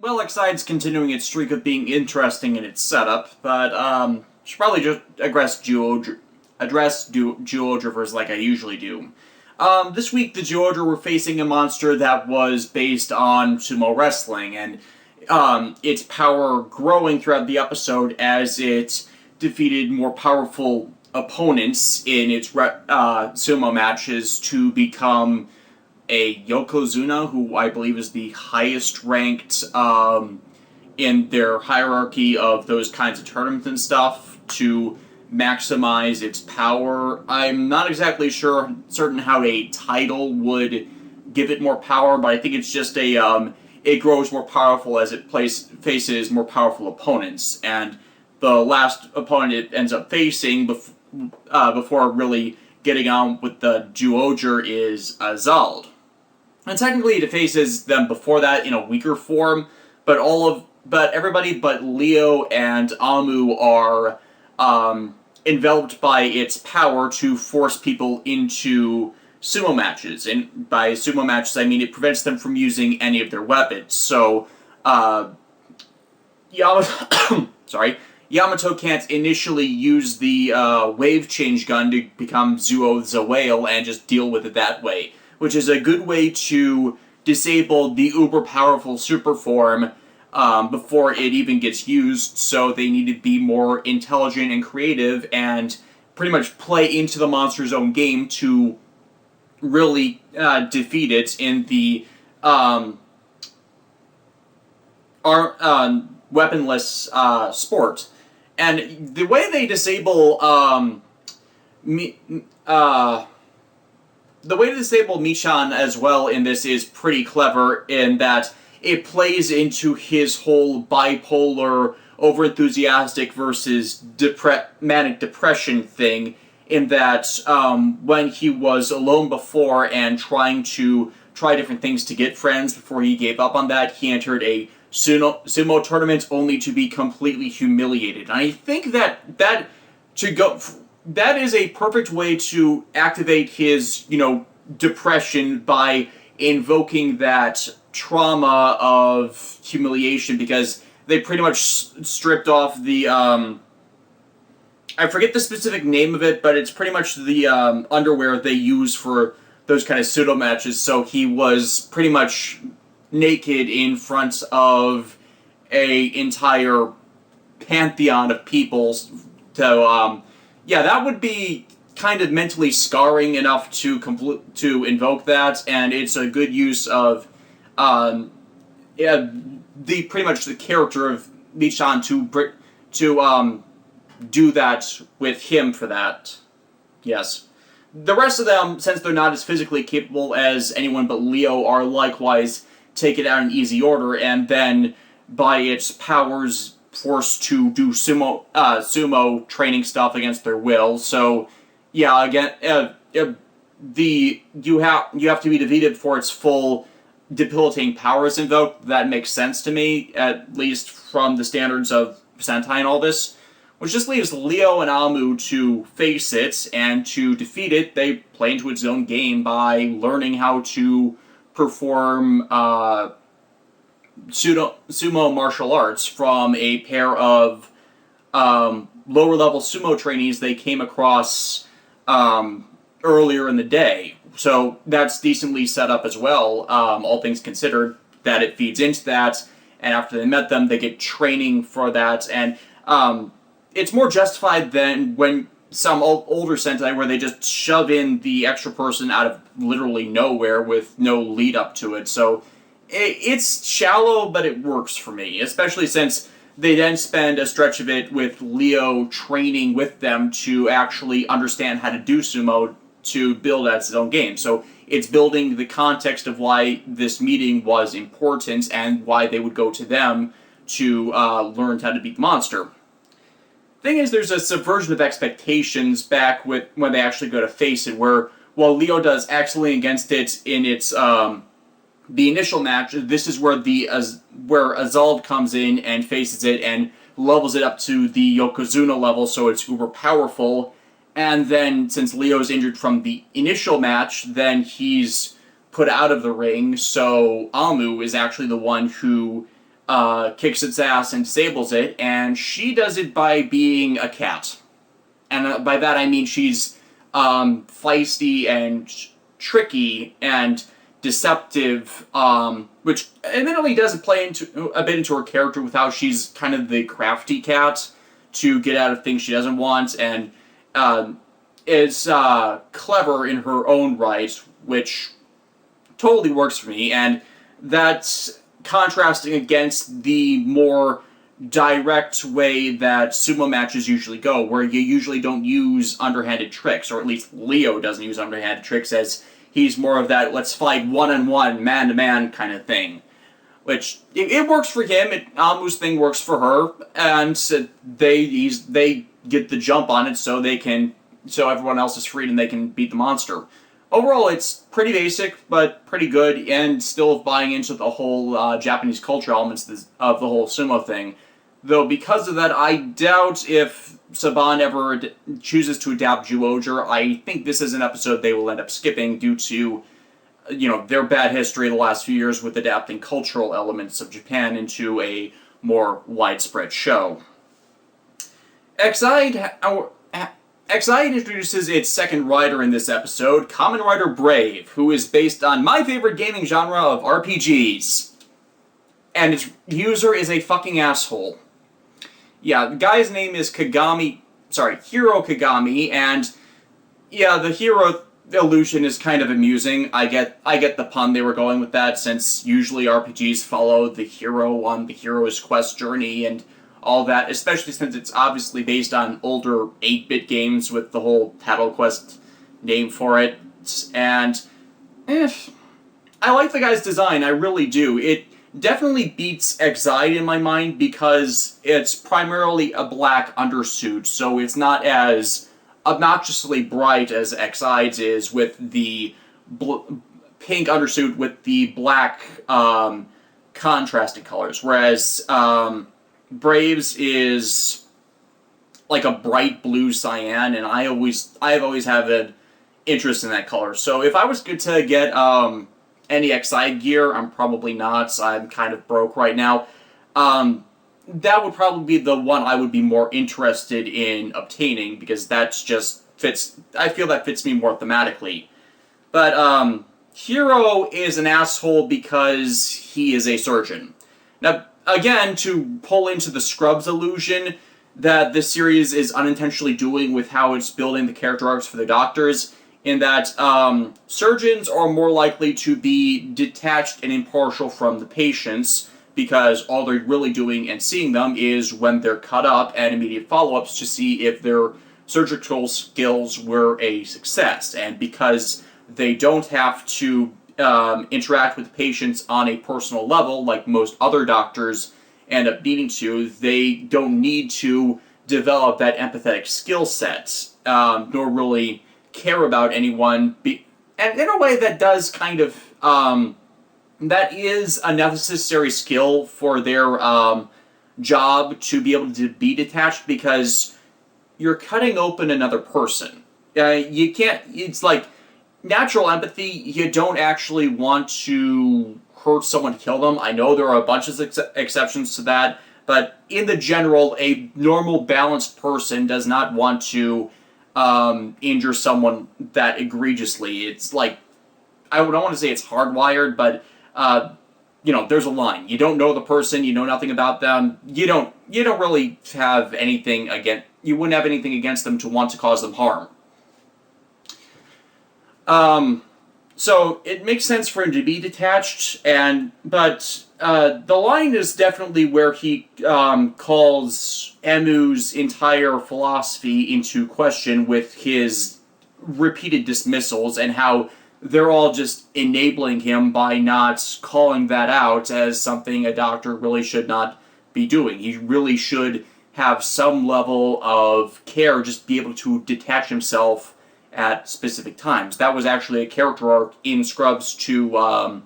Well, Exide's continuing its streak of being interesting in its setup, but should probably just address Jyuohger like I usually do. This week, the Jyuohger were facing a monster that was based on sumo wrestling, and its power growing throughout the episode as it defeated more powerful opponents in its sumo matches to become a Yokozuna, who I believe is the highest ranked in their hierarchy of those kinds of tournaments and stuff, to maximize its power. I'm not exactly certain how a title would give it more power, but I think it's just it grows more powerful as it faces more powerful opponents, and the last opponent it ends up facing before really getting on with the Jyuohger is Azald. And technically it faces them before that in a weaker form, but everybody but Leo and Amu are enveloped by its power to force people into sumo matches. And by sumo matches, I mean it prevents them from using any of their weapons. So, Yamato can't initially use the wave change gun to become Zuo the Whale and just deal with it that way, which is a good way to disable the uber-powerful super form before it even gets used, so they need to be more intelligent and creative and pretty much play into the monster's own game to really defeat it in the weaponless sport. And the way they disable the way to disable Michan as well in this is pretty clever in that it plays into his whole bipolar, overenthusiastic versus manic depression thing, in that when he was alone before and trying to try different things to get friends before he gave up on that, he entered a sumo tournament only to be completely humiliated. And I think that is a perfect way to activate his, depression by invoking that trauma of humiliation, because they pretty much stripped off the, I forget the specific name of it, but it's pretty much the underwear they use for those kind of pseudo matches, so he was pretty much naked in front of a entire pantheon of people. So, that would be kind of mentally scarring enough to invoke that, and it's a good use of pretty much the character of Michan to do that with him for that. Yes. The rest of them, since they're not as physically capable as anyone but Leo, are likewise taken out in easy order, and then by its powers forced to do sumo training stuff against their will. So, yeah, again, you have to be defeated before its full debilitating power is invoked. That makes sense to me, at least from the standards of Sentai and all this. Which just leaves Leo and Amu to face it, and to defeat it, they play into its own game by learning how to perform sumo martial arts from a pair of lower-level sumo trainees they came across earlier in the day. So that's decently set up as well, all things considered, that it feeds into that, and after they met them, they get training for that, and it's more justified than when some older Sentai where they just shove in the extra person out of literally nowhere with no lead up to it. So it's shallow, but it works for me, especially since they then spend a stretch of it with Leo training with them to actually understand how to do sumo to build out its own game. So it's building the context of why this meeting was important and why they would go to them to learn how to beat the monster. Thing is, there's a subversion of expectations back when they actually go to face it, where while Leo does excellently against it in its the initial match, this is where where Azald comes in and faces it and levels it up to the Yokozuna level, so it's uber powerful. And then, since Leo's injured from the initial match, then he's put out of the ring, so Amu is actually the one who kicks its ass and disables it, and she does it by being a cat. And by that I mean she's feisty and tricky and deceptive, which admittedly does play a bit into her character with how she's kind of the crafty cat to get out of things she doesn't want, and is clever in her own right, which totally works for me, and that's contrasting against the more direct way that sumo matches usually go, where you usually don't use underhanded tricks, or at least Leo doesn't use underhanded tricks, as he's more of that let's fight one-on-one, man-to-man kind of thing. Which, it works for him, Amu's thing works for her, and they get the jump on it so everyone else is freed and they can beat the monster. Overall, it's pretty basic, but pretty good, and still buying into the whole Japanese culture elements of the whole sumo thing. Though because of that, I doubt if Saban ever chooses to adapt Jyuohger. I think this is an episode they will end up skipping due to, their bad history the last few years with adapting cultural elements of Japan into a more widespread show. Exide introduces its second rider in this episode, Kamen Rider Brave, who is based on my favorite gaming genre of RPGs. And its user is a fucking asshole. Yeah, the guy's name is Hiro Kagami, and yeah, the hero illusion is kind of amusing. I get the pun they were going with that, since usually RPGs follow the hero on the hero's quest journey and all that, especially since it's obviously based on older 8-bit games with the whole Tattle Quest name for it. And I like the guy's design, I really do. It definitely beats Exide in my mind because it's primarily a black undersuit, so it's not as obnoxiously bright as Exide's is with the pink undersuit with the black contrasting colors, whereas Brave's is like a bright blue cyan, and I've always had an interest in that color. So if I was good to get any Exide gear, I'm probably not. I'm kind of broke right now. That would probably be the one I would be more interested in obtaining, because that's just fits. I feel that fits me more thematically. But Hiro is an asshole because he is a surgeon. Now, again, to pull into the Scrubs illusion that this series is unintentionally doing with how it's building the character arcs for the doctors, in that surgeons are more likely to be detached and impartial from the patients, because all they're really doing and seeing them is when they're cut up and immediate follow-ups to see if their surgical skills were a success. And because they don't have to interact with patients on a personal level like most other doctors end up needing to, they don't need to develop that empathetic skill set, nor really care about anyone, and in a way that does kind of, that is a necessary skill for their job, to be able to be detached, because you're cutting open another person. You can't, it's like, natural empathy, you don't actually want to hurt someone, kill them. I know there are a bunch of exceptions to that, but in the general, a normal, balanced person does not want to injure someone that egregiously. It's like, I don't want to say it's hardwired, but there's a line. You don't know the person, you know nothing about them, you don't really have anything you wouldn't have anything against them to want to cause them harm. So it makes sense for him to be detached, but the line is definitely where he calls Emu's entire philosophy into question with his repeated dismissals, and how they're all just enabling him by not calling that out as something a doctor really should not be doing. He really should have some level of care, just be able to detach himself at specific times. That was actually a character arc in Scrubs to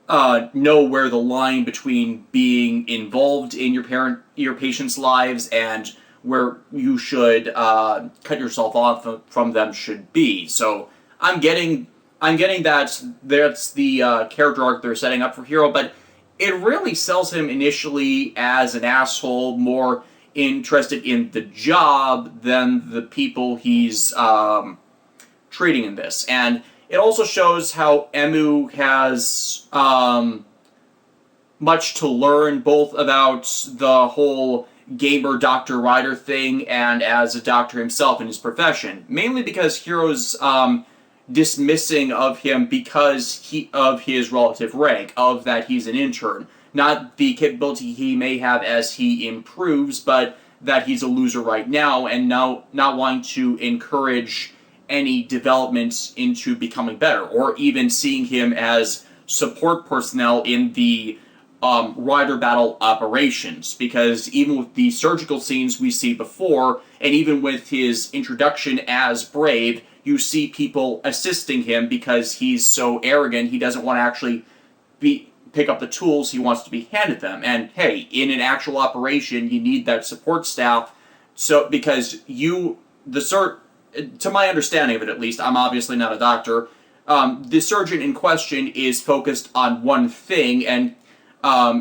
know where the line between being involved in your patients' lives and where you should cut yourself off from them should be. So I'm getting that that's the character arc they're setting up for Hiro, but it really sells him initially as an asshole, more interested in the job than the people he's treating in this. And it also shows how Emu has much to learn, both about the whole gamer Dr. Ryder thing and as a doctor himself in his profession. Mainly because Hiro's dismissing of him because of his relative rank, of that he's an intern. Not the capability he may have as he improves, but that he's a loser right now, and now not wanting to encourage any development into becoming better, or even seeing him as support personnel in the rider battle operations, because even with the surgical scenes we see before, and even with his introduction as Brave, you see people assisting him because he's so arrogant, he doesn't want to actually pick up the tools, he wants to be handed them. And hey, in an actual operation, you need that support staff, so because to my understanding of it at least, I'm obviously not a doctor, the surgeon in question is focused on one thing, and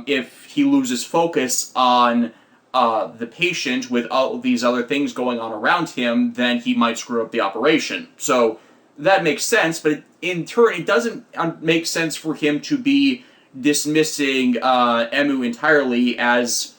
if he loses focus on the patient with all these other things going on around him, then he might screw up the operation. So that makes sense, but in turn, it doesn't make sense for him to be dismissing Emu entirely as,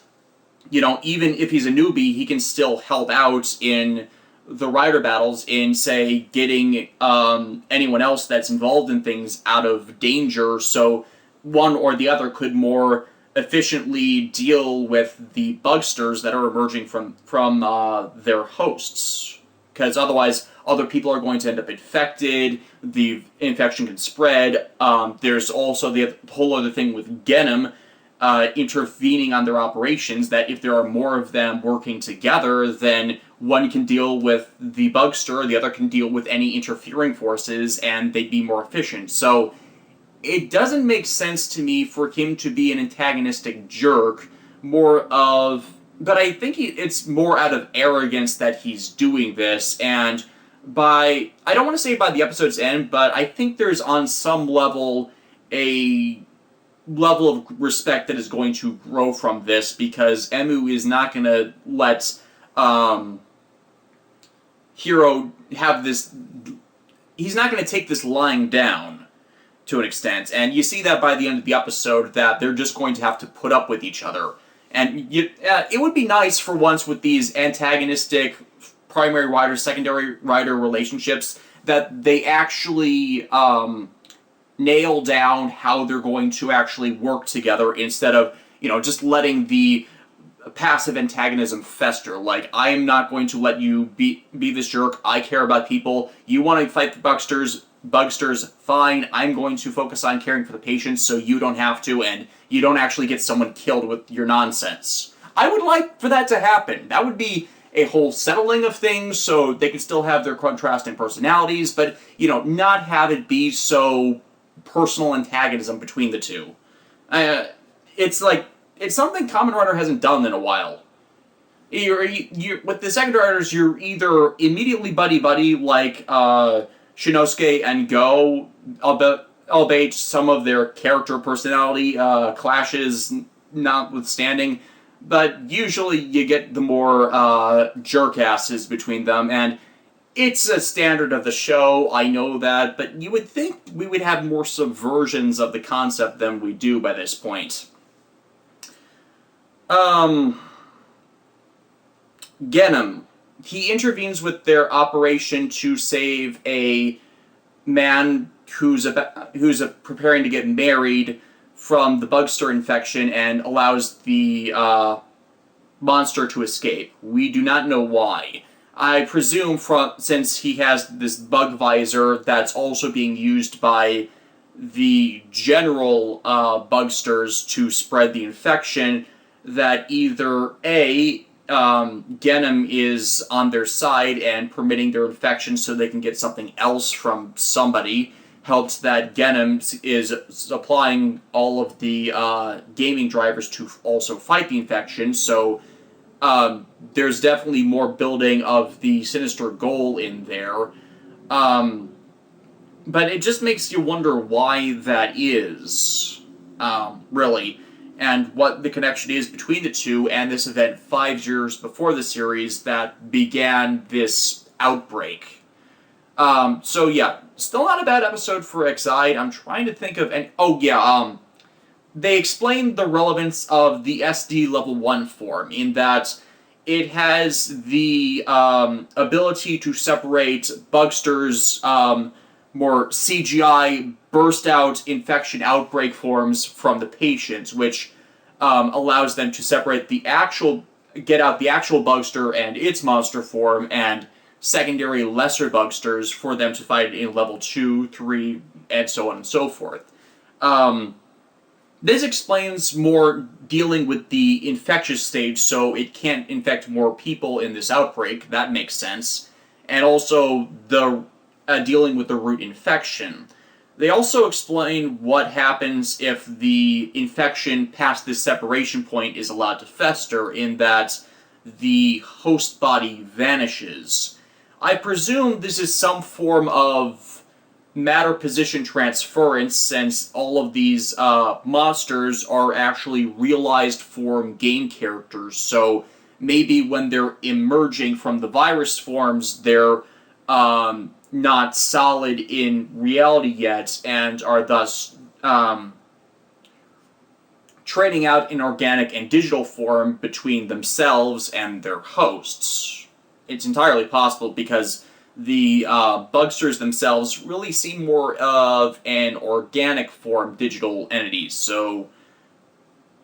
even if he's a newbie, he can still help out in the rider battles in, say, getting anyone else that's involved in things out of danger, so one or the other could more efficiently deal with the bugsters that are emerging from their hosts. Because otherwise, other people are going to end up infected, the infection can spread. There's also the whole other thing with Genom intervening on their operations, that if there are more of them working together, then one can deal with the bugster, the other can deal with any interfering forces, and they'd be more efficient. So it doesn't make sense to me for him to be an antagonistic jerk, but I think it's more out of arrogance that he's doing this, and I don't want to say by the episode's end, but I think there's on some level a level of respect that is going to grow from this, because Emu is not going to let Hiro have this. He's not going to take this lying down to an extent, and you see that by the end of the episode that they're just going to have to put up with each other. And it would be nice for once with these antagonistic primary rider, secondary rider relationships that they actually nail down how they're going to actually work together, instead of, just letting the passive antagonism fester. Like, I am not going to let you be this jerk. I care about people. You want to fight the bugsters, fine. I'm going to focus on caring for the patients so you don't have to, and you don't actually get someone killed with your nonsense. I would like for that to happen. That would be a whole settling of things, so they can still have their contrasting personalities, but, not have it be so personal antagonism between the two. It's something Kamen Rider hasn't done in a while. You're with the secondary riders, you're either immediately buddy-buddy, like Shinosuke and Go, albeit some of their character personality clashes notwithstanding, but usually you get the more jerk-asses between them, and it's a standard of the show, I know that, but you would think we would have more subversions of the concept than we do by this point. Genom. He intervenes with their operation to save a man who's preparing to get married from the bugster infection, and allows the monster to escape. We do not know why. I presume since he has this bug visor that's also being used by the general bugsters to spread the infection, that either A, Genom is on their side and permitting their infection so they can get something else from somebody, helps that Genom is supplying all of the gaming drivers to also fight the infection, so there's definitely more building of the sinister goal in there. But it just makes you wonder why that is, really. and what the connection is between the two and this event 5 years before the series that began this outbreak. So yeah, still not a bad episode for Exide. I'm trying to think of they explained the relevance of the SD Level 1 form in that it has the ability to separate Bugster's more CGI burst-out infection outbreak forms from the patient's, which allows them to separate get out the actual Bugster and its monster form, and secondary lesser Bugsters for them to fight in Level 2, 3, and so on and so forth. This explains more dealing with the infectious stage, so it can't infect more people in this outbreak. That makes sense. And also the dealing with the root infection. They also explain what happens if the infection past this separation point is allowed to fester, in that the host body vanishes. I presume this is some form of matter position transference, since all of these monsters are actually realized form game characters, so maybe when they're emerging from the virus forms, they're not solid in reality yet, and are thus trading out in organic and digital form between themselves and their hosts. It's entirely possible, because the Bugsters themselves really seem more of an organic form digital entities, so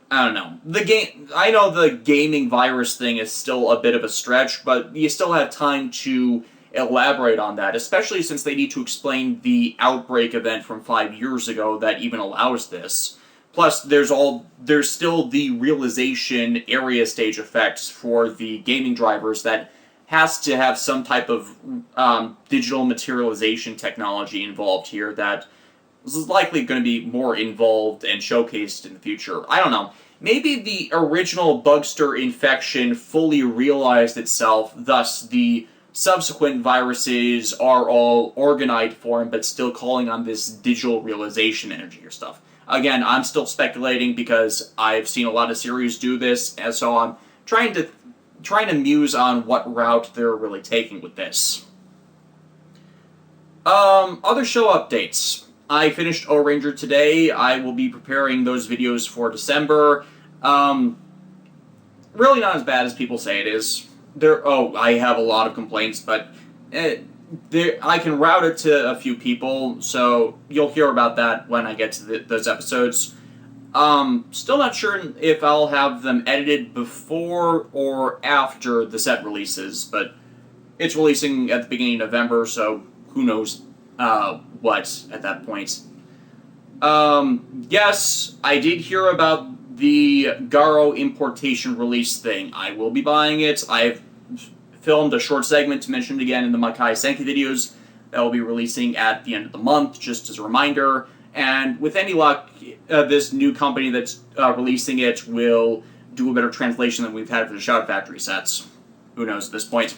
I don't know. I know the gaming virus thing is still a bit of a stretch, but you still have time to elaborate on that, especially since they need to explain the outbreak event from 5 years ago that even allows this. Plus, there's still the realization area stage effects for the gaming drivers that has to have some type of digital materialization technology involved here that is likely going to be more involved and showcased in the future. I don't know. Maybe the original Bugster infection fully realized itself, thus the subsequent viruses are all organite form, but still calling on this digital realization energy or stuff. Again, I'm still speculating because I've seen a lot of series do this, and so I'm trying to muse on what route they're really taking with this. Other show updates. I finished O-Ranger today. I will be preparing those videos for December. Really not as bad as people say it is. I have a lot of complaints, but I can route it to a few people, so you'll hear about that when I get to those episodes. Still not sure if I'll have them edited before or after the set releases, but it's releasing at the beginning of November, so who knows what at that point. Yes, I did hear about the Garo importation release thing. I will be buying it. I've filmed a short segment to mention it again in the Makai Senki videos that will be releasing at the end of the month, just as a reminder. And with any luck, this new company that's releasing it will do a better translation than we've had for the Shout Factory sets. Who knows at this point.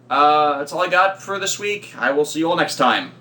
That's all I got for this week. I will see you all next time.